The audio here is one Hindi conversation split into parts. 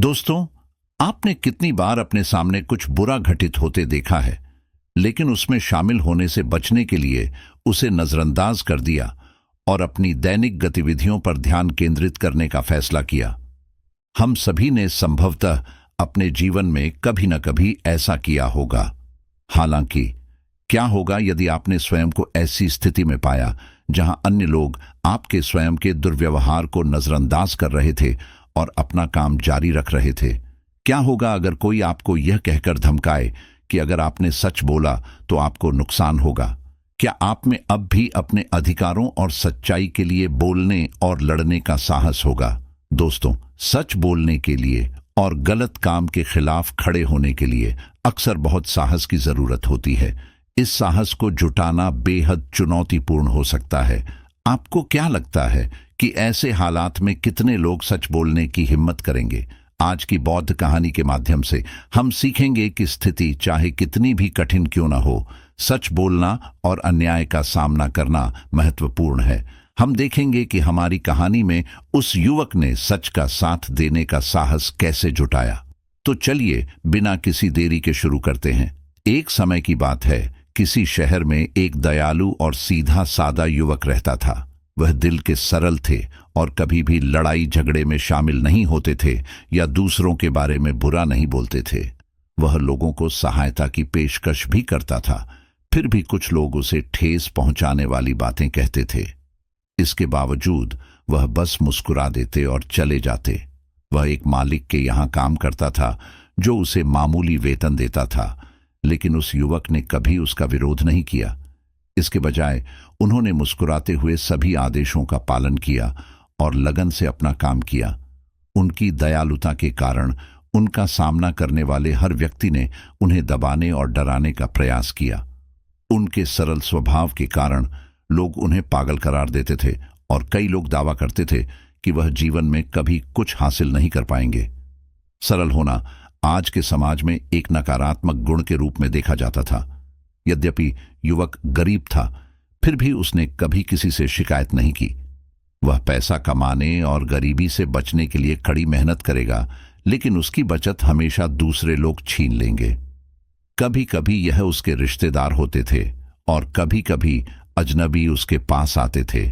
दोस्तों, आपने कितनी बार अपने सामने कुछ बुरा घटित होते देखा है, लेकिन उसमें शामिल होने से बचने के लिए उसे नजरअंदाज कर दिया और अपनी दैनिक गतिविधियों पर ध्यान केंद्रित करने का फैसला किया। हम सभी ने संभवतः अपने जीवन में कभी न कभी ऐसा किया होगा। हालांकि क्या होगा यदि आपने स्वयं को ऐसी स्थिति में पाया जहां अन्य लोग आपके स्वयं के दुर्व्यवहार को नजरअंदाज कर रहे थे और अपना काम जारी रख रहे थे? क्या होगा अगर कोई आपको यह कहकर धमकाए कि अगर आपने सच बोला तो आपको नुकसान होगा? क्या आप में अब भी अपने अधिकारों और सच्चाई के लिए बोलने और लड़ने का साहस होगा? दोस्तों, सच बोलने के लिए और गलत काम के खिलाफ खड़े होने के लिए अक्सर बहुत साहस की जरूरत होती है। इस साहस को जुटाना बेहद चुनौतीपूर्ण हो सकता है। आपको क्या लगता है कि ऐसे हालात में कितने लोग सच बोलने की हिम्मत करेंगे? आज की बौद्ध कहानी के माध्यम से हम सीखेंगे कि स्थिति चाहे कितनी भी कठिन क्यों न हो, सच बोलना और अन्याय का सामना करना महत्वपूर्ण है। हम देखेंगे कि हमारी कहानी में उस युवक ने सच का साथ देने का साहस कैसे जुटाया। तो चलिए बिना किसी देरी के शुरू करते हैं। एक समय की बात है, किसी शहर में एक दयालु और सीधा सादा युवक रहता था। वह दिल के सरल थे और कभी भी लड़ाई झगड़े में शामिल नहीं होते थे या दूसरों के बारे में बुरा नहीं बोलते थे। वह लोगों को सहायता की पेशकश भी करता था, फिर भी कुछ लोग उसे ठेस पहुंचाने वाली बातें कहते थे। इसके बावजूद वह बस मुस्कुरा देते और चले जाते। वह एक मालिक के यहाँ काम करता था जो उसे मामूली वेतन देता था, लेकिन उस युवक ने कभी उसका विरोध नहीं किया। इसके बजाय उन्होंने मुस्कुराते हुए सभी आदेशों का पालन किया और लगन से अपना काम किया। उनकी दयालुता के कारण उनका सामना करने वाले हर व्यक्ति ने उन्हें दबाने और डराने का प्रयास किया। उनके सरल स्वभाव के कारण लोग उन्हें पागल करार देते थे और कई लोग दावा करते थे कि वह जीवन में कभी कुछ हासिल नहीं कर पाएंगे। सरल होना आज के समाज में एक नकारात्मक गुण के रूप में देखा जाता था। यद्यपि युवक गरीब था, फिर भी उसने कभी किसी से शिकायत नहीं की। वह पैसा कमाने और गरीबी से बचने के लिए कड़ी मेहनत करेगा, लेकिन उसकी बचत हमेशा दूसरे लोग छीन लेंगे। कभी कभी यह उसके रिश्तेदार होते थे और कभी कभी अजनबी उसके पास आते थे,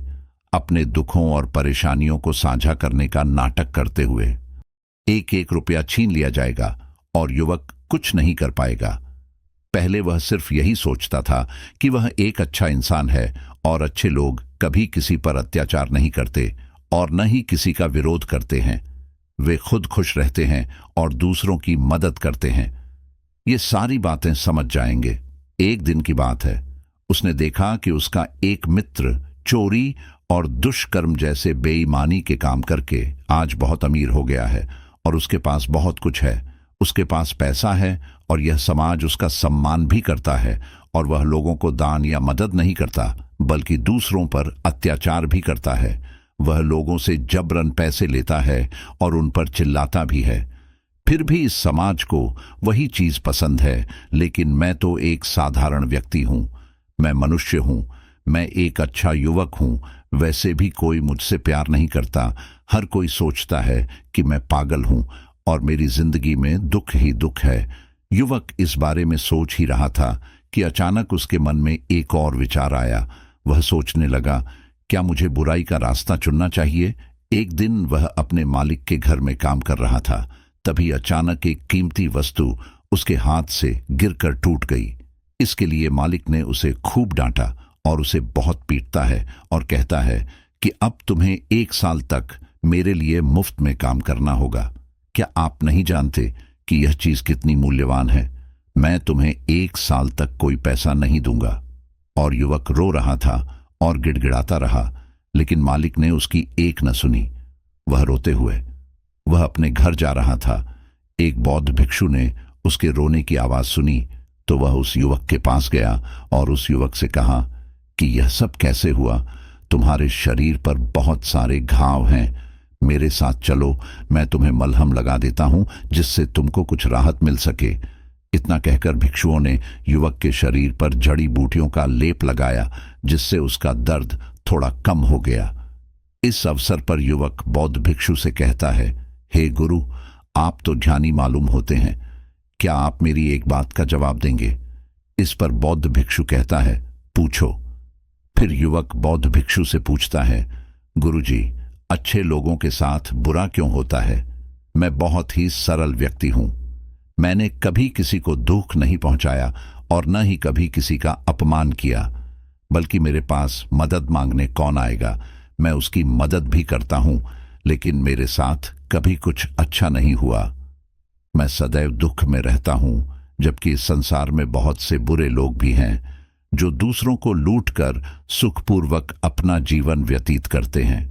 अपने दुखों और परेशानियों को साझा करने का नाटक करते हुए। एक एक रुपया छीन लिया जाएगा और युवक कुछ नहीं कर पाएगा। पहले वह सिर्फ यही सोचता था कि वह एक अच्छा इंसान है और अच्छे लोग कभी किसी पर अत्याचार नहीं करते और न ही किसी का विरोध करते हैं। वे खुद खुश रहते हैं और दूसरों की मदद करते हैं। ये सारी बातें समझ जाएंगे। एक दिन की बात है, उसने देखा कि उसका एक मित्र चोरी और दुष्कर्म जैसे बेईमानी के काम करके आज बहुत अमीर हो गया है और उसके पास बहुत कुछ है। उसके पास पैसा है और यह समाज उसका सम्मान भी करता है, और वह लोगों को दान या मदद नहीं करता बल्कि दूसरों पर अत्याचार भी करता है। वह लोगों से जबरन पैसे लेता है और उन पर चिल्लाता भी है। फिर भी इस समाज को वही चीज पसंद है। लेकिन मैं तो एक साधारण व्यक्ति हूं, मैं मनुष्य हूं, मैं एक अच्छा युवक हूं, वैसे भी कोई मुझसे प्यार नहीं करता। हर कोई सोचता है कि मैं पागल हूं और मेरी जिंदगी में दुख ही दुख है। युवक इस बारे में सोच ही रहा था कि अचानक उसके मन में एक और विचार आया। वह सोचने लगा, क्या मुझे बुराई का रास्ता चुनना चाहिए? एक दिन वह अपने मालिक के घर में काम कर रहा था, तभी अचानक एक कीमती वस्तु उसके हाथ से गिरकर टूट गई। इसके लिए मालिक ने उसे खूब डांटा और उसे बहुत पीटता है और कहता है कि अब तुम्हें 1 साल तक मेरे लिए मुफ्त में काम करना होगा। क्या आप नहीं जानते कि यह चीज कितनी मूल्यवान है? मैं तुम्हें 1 साल तक कोई पैसा नहीं दूंगा। और युवक रो रहा था और गिड़गिड़ाता रहा, लेकिन मालिक ने उसकी एक न सुनी। वह रोते हुए वह अपने घर जा रहा था। एक बौद्ध भिक्षु ने उसके रोने की आवाज सुनी तो वह उस युवक के पास गया और उस युवक से कहा कि यह सब कैसे हुआ? तुम्हारे शरीर पर बहुत सारे घाव हैं, मेरे साथ चलो, मैं तुम्हें मलहम लगा देता हूं जिससे तुमको कुछ राहत मिल सके। इतना कहकर भिक्षुओं ने युवक के शरीर पर जड़ी बूटियों का लेप लगाया, जिससे उसका दर्द थोड़ा कम हो गया। इस अवसर पर युवक बौद्ध भिक्षु से कहता है, हे गुरु, आप तो ज्ञानी मालूम होते हैं, क्या आप मेरी एक बात का जवाब देंगे? इस पर बौद्ध भिक्षु कहता है, पूछो। फिर युवक बौद्ध भिक्षु से पूछता है, गुरुजी, अच्छे लोगों के साथ बुरा क्यों होता है? मैं बहुत ही सरल व्यक्ति हूं। मैंने कभी किसी को दुख नहीं पहुंचाया और न ही कभी किसी का अपमान किया, बल्कि मेरे पास मदद मांगने कौन आएगा, मैं उसकी मदद भी करता हूं, लेकिन मेरे साथ कभी कुछ अच्छा नहीं हुआ। मैं सदैव दुख में रहता हूं, जबकि इस संसार में बहुत से बुरे लोग भी हैं जो दूसरों को लूटकर सुखपूर्वक अपना जीवन व्यतीत करते हैं।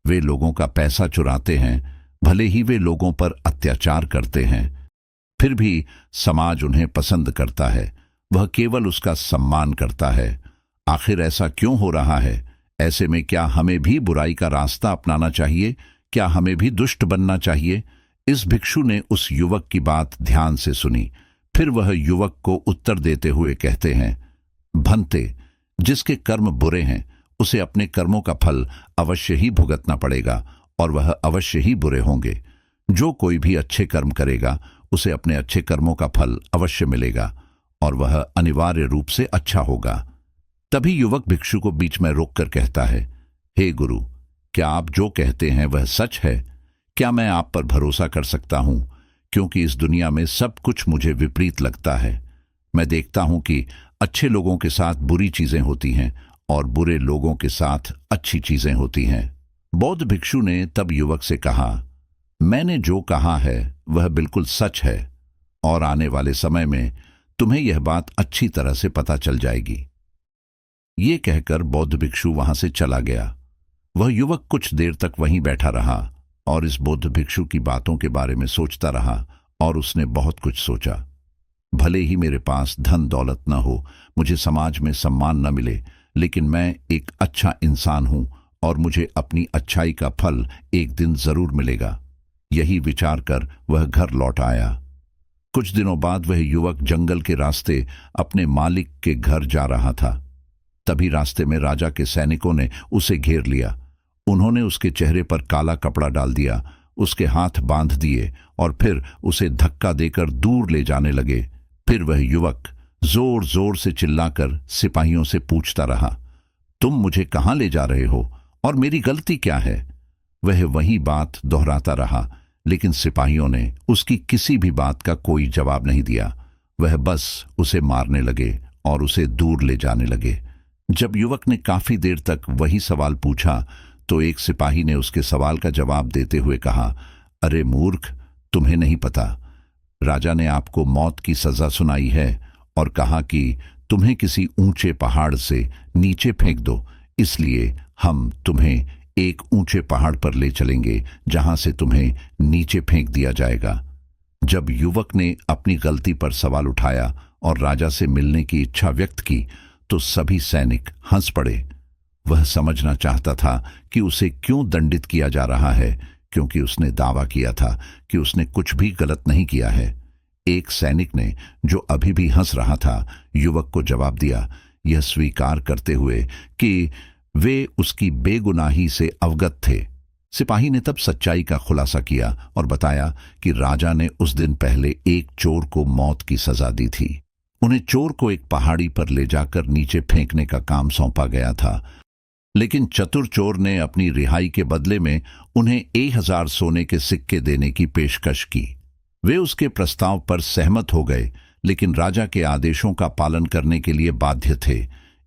वे लोगों का पैसा चुराते हैं, भले ही वे लोगों पर अत्याचार करते हैं, फिर भी समाज उन्हें पसंद करता है, वह केवल उसका सम्मान करता है। आखिर ऐसा क्यों हो रहा है? ऐसे में क्या हमें भी बुराई का रास्ता अपनाना चाहिए? क्या हमें भी दुष्ट बनना चाहिए? इस भिक्षु ने उस युवक की बात ध्यान से सुनी। फिर वह युवक को उत्तर देते हुए कहते हैं, भंते, जिसके कर्म बुरे हैं उसे अपने कर्मों का फल अवश्य ही भुगतना पड़ेगा और वह अवश्य ही बुरे होंगे। जो कोई भी अच्छे कर्म करेगा उसे अपने अच्छे कर्मों का फल अवश्य मिलेगा और वह अनिवार्य रूप से अच्छा होगा। तभी युवक भिक्षु को बीच में रोककर कहता है, हे गुरु, क्या आप जो कहते हैं वह सच है? क्या मैं आप पर भरोसा कर सकता हूं? क्योंकि इस दुनिया में सब कुछ मुझे विपरीत लगता है। मैं देखता हूं कि अच्छे लोगों के साथ बुरी चीजें होती हैं और बुरे लोगों के साथ अच्छी चीजें होती हैं। बौद्ध भिक्षु ने तब युवक से कहा, मैंने जो कहा है वह बिल्कुल सच है और आने वाले समय में तुम्हें यह बात अच्छी तरह से पता चल जाएगी। ये कहकर बौद्ध भिक्षु वहां से चला गया। वह युवक कुछ देर तक वहीं बैठा रहा और इस बौद्ध भिक्षु की बातों के बारे में सोचता रहा और उसने बहुत कुछ सोचा। भले ही मेरे पास धन दौलत न हो, मुझे समाज में सम्मान न मिले, लेकिन मैं एक अच्छा इंसान हूं और मुझे अपनी अच्छाई का फल एक दिन जरूर मिलेगा। यही विचार कर वह घर लौट आया। कुछ दिनों बाद वह युवक जंगल के रास्ते अपने मालिक के घर जा रहा था। तभी रास्ते में राजा के सैनिकों ने उसे घेर लिया। उन्होंने उसके चेहरे पर काला कपड़ा डाल दिया, उसके हाथ बांध दिए और फिर उसे धक्का देकर दूर ले जाने लगे। फिर वह युवक जोर जोर से चिल्लाकर सिपाहियों से पूछता रहा, तुम मुझे कहां ले जा रहे हो और मेरी गलती क्या है? वह वही बात दोहराता रहा, लेकिन सिपाहियों ने उसकी किसी भी बात का कोई जवाब नहीं दिया। वह बस उसे मारने लगे और उसे दूर ले जाने लगे। जब युवक ने काफी देर तक वही सवाल पूछा तो एक सिपाही ने उसके सवाल का जवाब देते हुए कहा, अरे मूर्ख, तुम्हें नहीं पता, राजा ने आपको मौत की सजा सुनाई है और कहा कि तुम्हें किसी ऊंचे पहाड़ से नीचे फेंक दो, इसलिए हम तुम्हें एक ऊंचे पहाड़ पर ले चलेंगे जहां से तुम्हें नीचे फेंक दिया जाएगा। जब युवक ने अपनी गलती पर सवाल उठाया और राजा से मिलने की इच्छा व्यक्त की तो सभी सैनिक हंस पड़े। वह समझना चाहता था कि उसे क्यों दंडित किया जा रहा है, क्योंकि उसने दावा किया था कि उसने कुछ भी गलत नहीं किया है। एक सैनिक ने, जो अभी भी हंस रहा था, युवक को जवाब दिया, यह स्वीकार करते हुए कि वे उसकी बेगुनाही से अवगत थे। सिपाही ने तब सच्चाई का खुलासा किया और बताया कि राजा ने उस दिन पहले एक चोर को मौत की सजा दी थी। उन्हें चोर को एक पहाड़ी पर ले जाकर नीचे फेंकने का काम सौंपा गया था, लेकिन चतुर चोर ने अपनी रिहाई के बदले में उन्हें 1000 सोने के सिक्के देने की पेशकश की। वे उसके प्रस्ताव पर सहमत हो गए, लेकिन राजा के आदेशों का पालन करने के लिए बाध्य थे।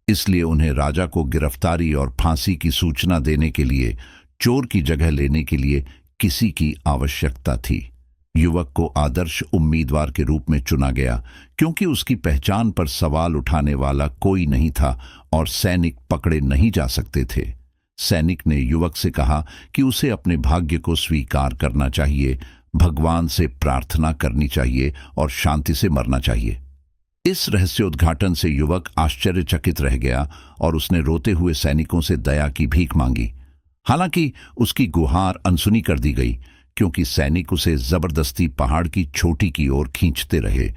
इसलिए उन्हें राजा को गिरफ्तारी और फांसी की सूचना देने के लिए चोर की जगह लेने के लिए किसी की आवश्यकता थी। युवक को आदर्श उम्मीदवार के रूप में चुना गया क्योंकि उसकी पहचान पर सवाल उठाने वाला कोई नहीं था और सैनिक पकड़े नहीं जा सकते थे। सैनिक ने युवक से कहा कि उसे अपने भाग्य को स्वीकार करना चाहिए, भगवान से प्रार्थना करनी चाहिए और शांति से मरना चाहिए। इस रहस्योद्घाटन से युवक आश्चर्यचकित रह गया और उसने रोते हुए सैनिकों से दया की भीख मांगी। हालांकि उसकी गुहार अनसुनी कर दी गई क्योंकि सैनिक उसे जबरदस्ती पहाड़ की चोटी की ओर खींचते रहे।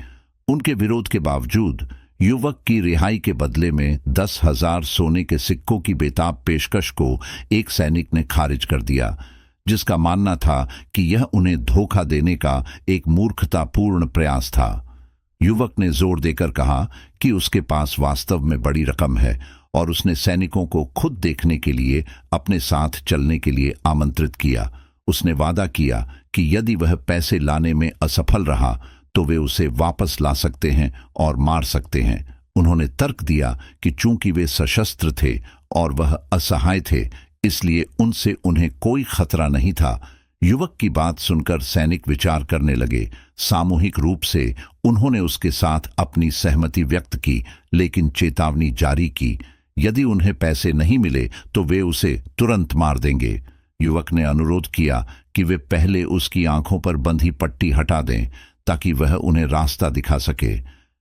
उनके विरोध के बावजूद युवक की रिहाई के बदले में 10,000 सोने के सिक्कों की बेताब पेशकश को एक सैनिक ने खारिज कर दिया। जिसका मानना था कि यह उन्हें धोखा देने का एक मूर्खतापूर्ण प्रयास था। युवक ने जोर देकर कहा कि उसके पास वास्तव में बड़ी रकम है और उसने सैनिकों को खुद देखने के लिए अपने साथ चलने के लिए आमंत्रित किया। उसने वादा किया कि यदि वह पैसे लाने में असफल रहा तो वे उसे वापस ला सकते हैं और मार सकते हैं। उन्होंने तर्क दिया कि चूंकि वे सशस्त्र थे और वह असहाय थे, इसलिए उनसे उन्हें कोई खतरा नहीं था। युवक की बात सुनकर सैनिक विचार करने लगे। सामूहिक रूप से उन्होंने उसके साथ अपनी सहमति व्यक्त की, लेकिन चेतावनी जारी की यदि उन्हें पैसे नहीं मिले तो वे उसे तुरंत मार देंगे। युवक ने अनुरोध किया कि वे पहले उसकी आंखों पर बंधी पट्टी हटा दें ताकि वह उन्हें रास्ता दिखा सके।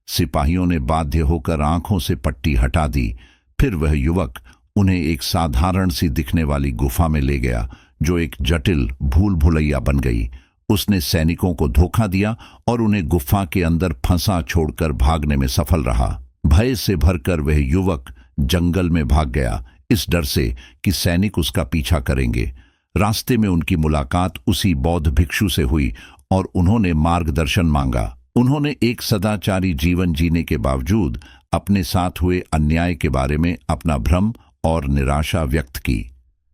सिपाहियों ने बाध्य होकर आंखों से पट्टी हटा दी। फिर वह युवक उन्हें एक साधारण सी दिखने वाली गुफा में ले गया जो एक जटिल भूल भुलैया बन गई। उसने सैनिकों को धोखा दिया और उन्हें गुफा के अंदर फंसा छोड़कर भागने में सफल रहा। भय से भरकर वह युवक जंगल में भाग गया, इस डर से कि सैनिक उसका पीछा करेंगे। रास्ते में उनकी मुलाकात उसी बौद्ध भिक्षु से हुई और उन्होंने मार्गदर्शन मांगा। उन्होंने एक सदाचारी जीवन जीने के बावजूद अपने साथ हुए अन्याय के बारे में अपना भ्रम और निराशा व्यक्त की।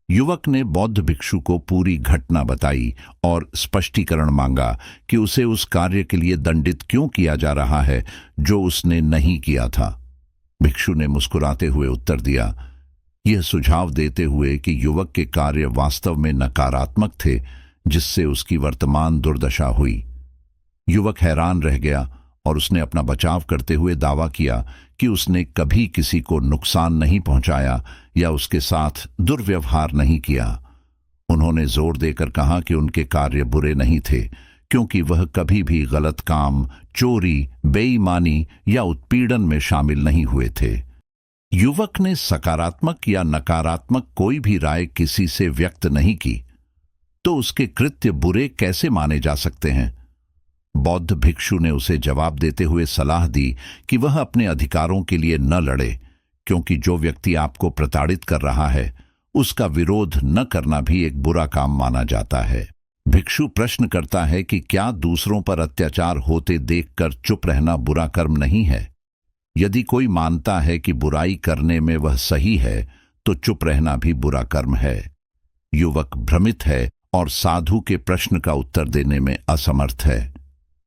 युवक ने बौद्ध भिक्षु को पूरी घटना बताई और स्पष्टीकरण मांगा कि उसे उस कार्य के लिए दंडित क्यों किया जा रहा है जो उसने नहीं किया था। भिक्षु ने मुस्कुराते हुए उत्तर दिया, यह सुझाव देते हुए कि युवक के कार्य वास्तव में नकारात्मक थे, जिससे उसकी वर्तमान दुर्दशा हुई। युवक हैरान रह गया और उसने अपना बचाव करते हुए दावा किया कि उसने कभी किसी को नुकसान नहीं पहुंचाया या उसके साथ दुर्व्यवहार नहीं किया। उन्होंने जोर देकर कहा कि उनके कार्य बुरे नहीं थे, क्योंकि वह कभी भी गलत काम, चोरी, बेईमानी या उत्पीड़न में शामिल नहीं हुए थे। युवक ने सकारात्मक या नकारात्मक कोई भी राय किसी से व्यक्त नहीं की, तो उसके कृत्य बुरे कैसे माने जा सकते हैं? बौद्ध भिक्षु ने उसे जवाब देते हुए सलाह दी कि वह अपने अधिकारों के लिए न लड़े, क्योंकि जो व्यक्ति आपको प्रताड़ित कर रहा है उसका विरोध न करना भी एक बुरा काम माना जाता है। भिक्षु प्रश्न करता है कि क्या दूसरों पर अत्याचार होते देखकर चुप रहना बुरा कर्म नहीं है? यदि कोई मानता है कि बुराई करने में वह सही है तो चुप रहना भी बुरा कर्म है। युवक भ्रमित है और साधु के प्रश्न का उत्तर देने में असमर्थ है।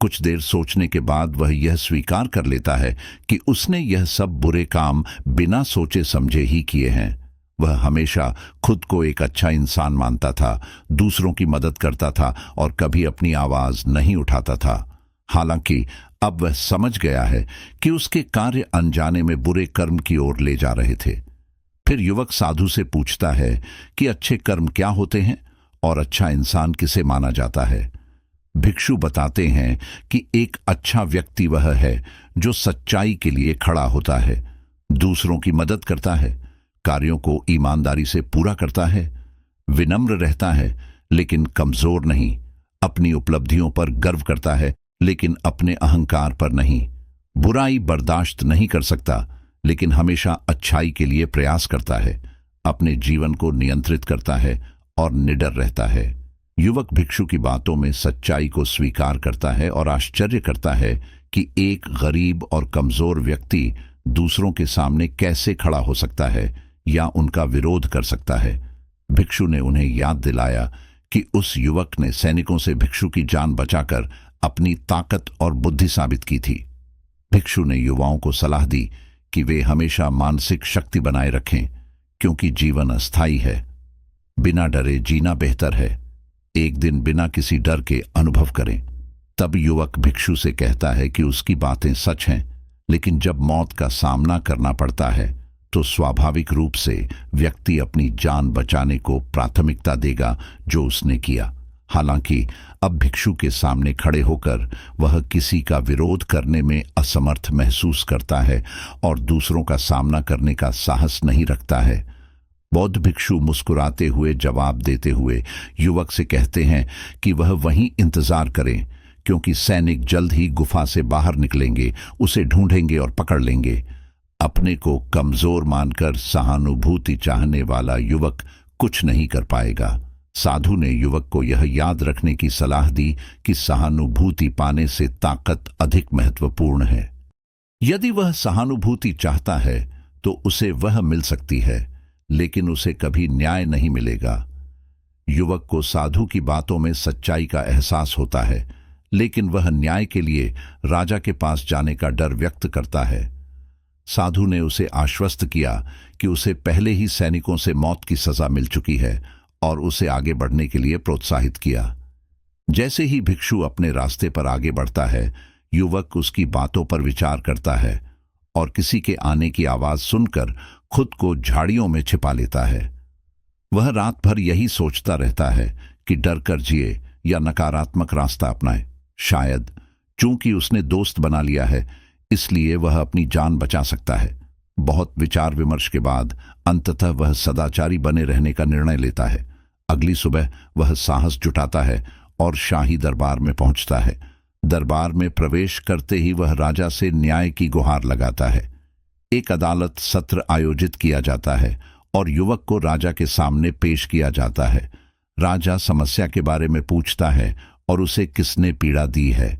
कुछ देर सोचने के बाद वह यह स्वीकार कर लेता है कि उसने यह सब बुरे काम बिना सोचे समझे ही किए हैं। वह हमेशा खुद को एक अच्छा इंसान मानता था, दूसरों की मदद करता था और कभी अपनी आवाज नहीं उठाता था। हालांकि अब वह समझ गया है कि उसके कार्य अनजाने में बुरे कर्म की ओर ले जा रहे थे। फिर युवक साधु से पूछता है कि अच्छे कर्म क्या होते हैं और अच्छा इंसान किसे माना जाता है। भिक्षु बताते हैं कि एक अच्छा व्यक्ति वह है जो सच्चाई के लिए खड़ा होता है, दूसरों की मदद करता है, कार्यों को ईमानदारी से पूरा करता है, विनम्र रहता है लेकिन कमजोर नहीं, अपनी उपलब्धियों पर गर्व करता है लेकिन अपने अहंकार पर नहीं, बुराई बर्दाश्त नहीं कर सकता लेकिन हमेशा अच्छाई के लिए प्रयास करता है, अपने जीवन को नियंत्रित करता है और निडर रहता है। युवक भिक्षु की बातों में सच्चाई को स्वीकार करता है और आश्चर्य करता है कि एक गरीब और कमजोर व्यक्ति दूसरों के सामने कैसे खड़ा हो सकता है या उनका विरोध कर सकता है। भिक्षु ने उन्हें याद दिलाया कि उस युवक ने सैनिकों से भिक्षु की जान बचाकर अपनी ताकत और बुद्धि साबित की थी। भिक्षु ने युवाओं को सलाह दी कि वे हमेशा मानसिक शक्ति बनाए रखें, क्योंकि जीवन अस्थायी है। बिना डरे जीना बेहतर है। एक दिन बिना किसी डर के अनुभव करें। तब युवक भिक्षु से कहता है कि उसकी बातें सच हैं, लेकिन जब मौत का सामना करना पड़ता है तो स्वाभाविक रूप से व्यक्ति अपनी जान बचाने को प्राथमिकता देगा, जो उसने किया। हालांकि अब भिक्षु के सामने खड़े होकर वह किसी का विरोध करने में असमर्थ महसूस करता है और दूसरों का सामना करने का साहस नहीं रखता है। बौद्ध भिक्षु मुस्कुराते हुए जवाब देते हुए युवक से कहते हैं कि वह वहीं इंतजार करें, क्योंकि सैनिक जल्द ही गुफा से बाहर निकलेंगे, उसे ढूंढेंगे और पकड़ लेंगे। अपने को कमजोर मानकर सहानुभूति चाहने वाला युवक कुछ नहीं कर पाएगा। साधु ने युवक को यह याद रखने की सलाह दी कि सहानुभूति पाने से ताकत अधिक महत्वपूर्ण है। यदि वह सहानुभूति चाहता है तो उसे वह मिल सकती है, लेकिन उसे कभी न्याय नहीं मिलेगा। युवक को साधु की बातों में सच्चाई का एहसास होता है, लेकिन वह न्याय के लिए राजा के पास जाने का डर व्यक्त करता है। साधु ने उसे आश्वस्त किया कि उसे पहले ही सैनिकों से मौत की सजा मिल चुकी है और उसे आगे बढ़ने के लिए प्रोत्साहित किया। जैसे ही भिक्षु अपने रास्ते पर आगे बढ़ता है, युवक उसकी बातों पर विचार करता है और किसी के आने की आवाज सुनकर खुद को झाड़ियों में छिपा लेता है। वह रात भर यही सोचता रहता है कि डर कर जिए या नकारात्मक रास्ता अपनाए। शायद चूंकि उसने दोस्त बना लिया है, इसलिए वह अपनी जान बचा सकता है। बहुत विचार विमर्श के बाद अंततः वह सदाचारी बने रहने का निर्णय लेता है। अगली सुबह वह साहस जुटाता है और शाही दरबार में पहुंचता है। दरबार में प्रवेश करते ही वह राजा से न्याय की गुहार लगाता है। एक अदालत सत्र आयोजित किया जाता है और युवक को राजा के सामने पेश किया जाता है। राजा समस्या के बारे में पूछता है और उसे किसने पीड़ा दी है।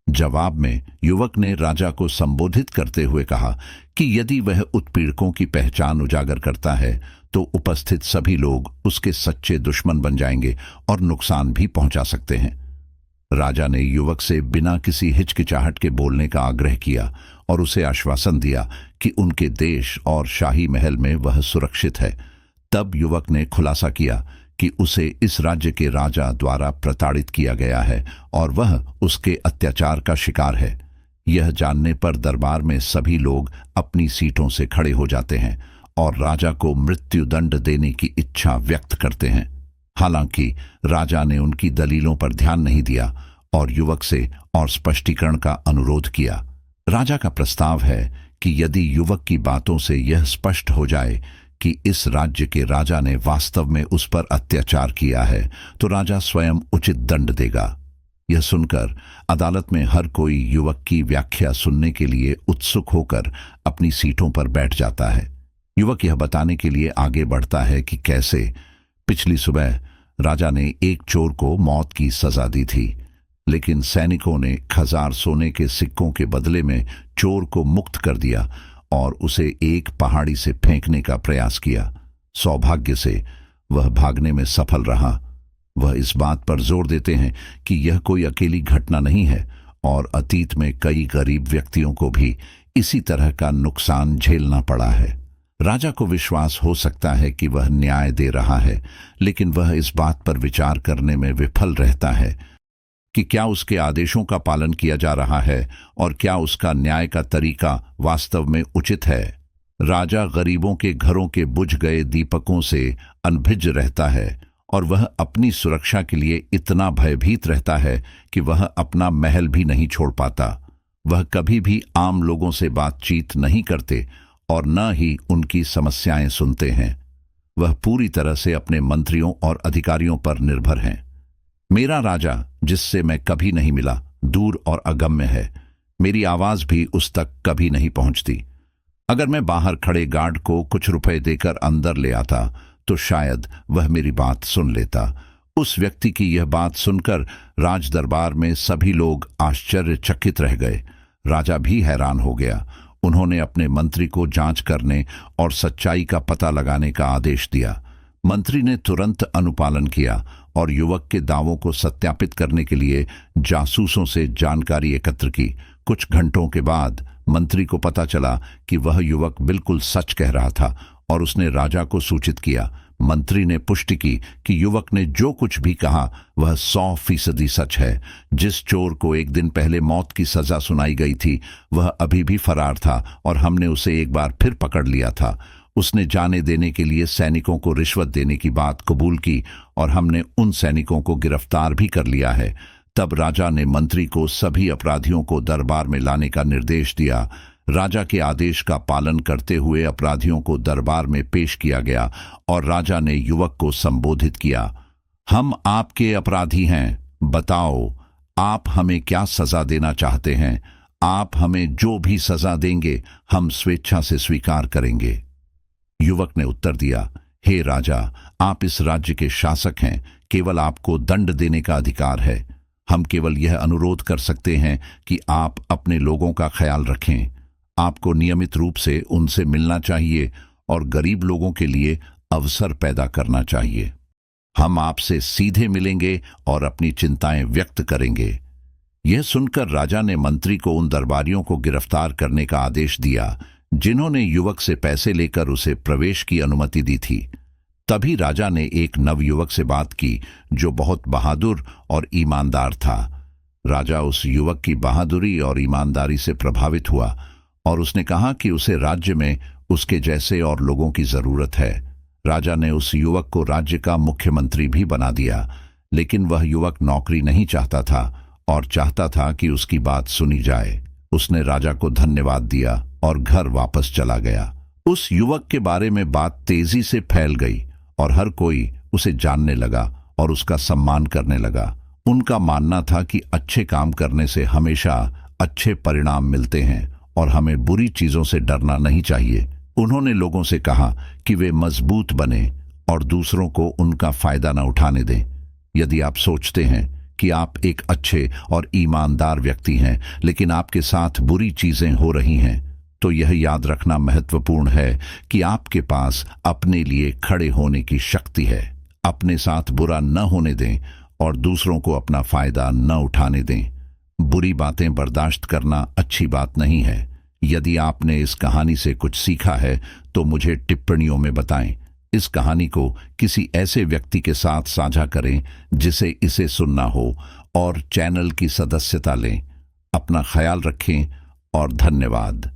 जवाब में युवक ने राजा को संबोधित करते हुए कहा कि यदि वह उत्पीड़कों की पहचान उजागर करता है तो उपस्थित सभी लोग उसके सच्चे दुश्मन बन जाएंगे और नुकसान भी पहुंचा सकते हैं। राजा ने युवक से बिना किसी हिचकिचाहट के बोलने का आग्रह किया और उसे आश्वासन दिया कि उनके देश और शाही महल में वह सुरक्षित है। तब युवक ने खुलासा किया कि उसे इस राज्य के राजा द्वारा प्रताड़ित किया गया है और वह उसके अत्याचार का शिकार है। यह जानने पर दरबार में सभी लोग अपनी सीटों से खड़े हो जाते हैं और राजा को मृत्युदंड देने की इच्छा व्यक्त करते हैं। हालांकि राजा ने उनकी दलीलों पर ध्यान नहीं दिया और युवक से और स्पष्टीकरण का अनुरोध किया। राजा का प्रस्ताव है कि यदि युवक की बातों से यह स्पष्ट हो जाए कि इस राज्य के राजा ने वास्तव में उस पर अत्याचार किया है, तो राजा स्वयं उचित दंड देगा। यह सुनकर अदालत में हर कोई युवक की व्याख्या सुनने के लिए उत्सुक होकर अपनी सीटों पर बैठ जाता है। युवक यह बताने के लिए आगे बढ़ता है कि कैसे पिछली सुबह राजा ने एक चोर को मौत की सजा दी थी, लेकिन सैनिकों ने 1000 सोने के सिक्कों के बदले में चोर को मुक्त कर दिया और उसे एक पहाड़ी से फेंकने का प्रयास किया। सौभाग्य से वह भागने में सफल रहा। वह इस बात पर जोर देते हैं कि यह कोई अकेली घटना नहीं है और अतीत में कई गरीब व्यक्तियों को भी इसी तरह का नुकसान झेलना पड़ा है। राजा को विश्वास हो सकता है कि वह न्याय दे रहा है, लेकिन वह इस बात पर विचार करने में विफल रहता है कि क्या उसके आदेशों का पालन किया जा रहा है और क्या उसका न्याय का तरीका वास्तव में उचित है। राजा गरीबों के घरों के बुझ गए दीपकों से अनभिज्ज रहता है और वह अपनी सुरक्षा के लिए इतना भयभीत रहता है कि वह अपना महल भी नहीं छोड़ पाता। वह कभी भी आम लोगों से बातचीत नहीं करते और न ही उनकी समस्याएं सुनते हैं। वह पूरी तरह से अपने मंत्रियों और अधिकारियों पर निर्भर हैं। मेरा राजा, जिससे मैं कभी नहीं मिला, दूर और अगम्य है। मेरी आवाज भी उस तक कभी नहीं पहुंचती। अगर मैं बाहर खड़े गार्ड को कुछ रुपए देकर अंदर ले आता तो शायद वह मेरी बात सुन लेता। उस व्यक्ति की यह बात सुनकर राज दरबार में सभी लोग आश्चर्यचकित रह गए। राजा भी हैरान हो गया। उन्होंने अपने मंत्री को जांच करने और सच्चाई का पता लगाने का आदेश दिया। मंत्री ने तुरंत अनुपालन किया और युवक के दावों को सत्यापित करने के लिए जासूसों से जानकारी एकत्र की। कुछ घंटों के बाद मंत्री को पता चला कि वह युवक बिल्कुल सच कह रहा था और उसने राजा को सूचित किया। मंत्री ने पुष्टि की कि युवक ने जो कुछ भी कहा वह 100% सच है। जिस चोर को एक दिन पहले मौत की सजा सुनाई गई थी वह अभी भी फरार था और हमने उसे एक बार फिर पकड़ लिया था। उसने जाने देने के लिए सैनिकों को रिश्वत देने की बात कबूल की और हमने उन सैनिकों को गिरफ्तार भी कर लिया है। तब राजा ने मंत्री को सभी अपराधियों को दरबार में लाने का निर्देश दिया। राजा के आदेश का पालन करते हुए अपराधियों को दरबार में पेश किया गया और राजा ने युवक को संबोधित किया। हम आपके अपराधी हैं, बताओ आप हमें क्या सजा देना चाहते हैं। आप हमें जो भी सजा देंगे हम स्वेच्छा से स्वीकार करेंगे। युवक ने उत्तर दिया, हे राजा, आप इस राज्य के शासक हैं, केवल आपको दंड देने का अधिकार है। हम केवल यह अनुरोध कर सकते हैं कि आप अपने लोगों का ख्याल रखें। आपको नियमित रूप से उनसे मिलना चाहिए और गरीब लोगों के लिए अवसर पैदा करना चाहिए। हम आपसे सीधे मिलेंगे और अपनी चिंताएं व्यक्त करेंगे। यह सुनकर राजा ने मंत्री को उन दरबारियों को गिरफ्तार करने का आदेश दिया जिन्होंने युवक से पैसे लेकर उसे प्रवेश की अनुमति दी थी। तभी राजा ने एक नवयुवक से बात की जो बहुत बहादुर और ईमानदार था। राजा उस युवक की बहादुरी और ईमानदारी से प्रभावित हुआ और उसने कहा कि उसे राज्य में उसके जैसे और लोगों की जरूरत है। राजा ने उस युवक को राज्य का मुख्यमंत्री भी बना दिया, लेकिन वह युवक नौकरी नहीं चाहता था और चाहता था कि उसकी बात सुनी जाए। उसने राजा को धन्यवाद दिया और घर वापस चला गया। उस युवक के बारे में बात तेजी से फैल गई और हर कोई उसे जानने लगा और उसका सम्मान करने लगा। उनका मानना था कि अच्छे काम करने से हमेशा अच्छे परिणाम मिलते हैं और हमें बुरी चीजों से डरना नहीं चाहिए। उन्होंने लोगों से कहा कि वे मजबूत बने और दूसरों को उनका फायदा न उठाने दें। यदि आप सोचते हैं कि आप एक अच्छे और ईमानदार व्यक्ति हैं लेकिन आपके साथ बुरी चीजें हो रही हैं, तो यह याद रखना महत्वपूर्ण है कि आपके पास अपने लिए खड़े होने की शक्ति है। अपने साथ बुरा न होने दें और दूसरों को अपना फायदा न उठाने दें। बुरी बातें बर्दाश्त करना अच्छी बात नहीं है। यदि आपने इस कहानी से कुछ सीखा है तो मुझे टिप्पणियों में बताएं। इस कहानी को किसी ऐसे व्यक्ति के साथ साझा करें जिसे इसे सुनना हो और चैनल की सदस्यता लें। अपना ख्याल रखें और धन्यवाद।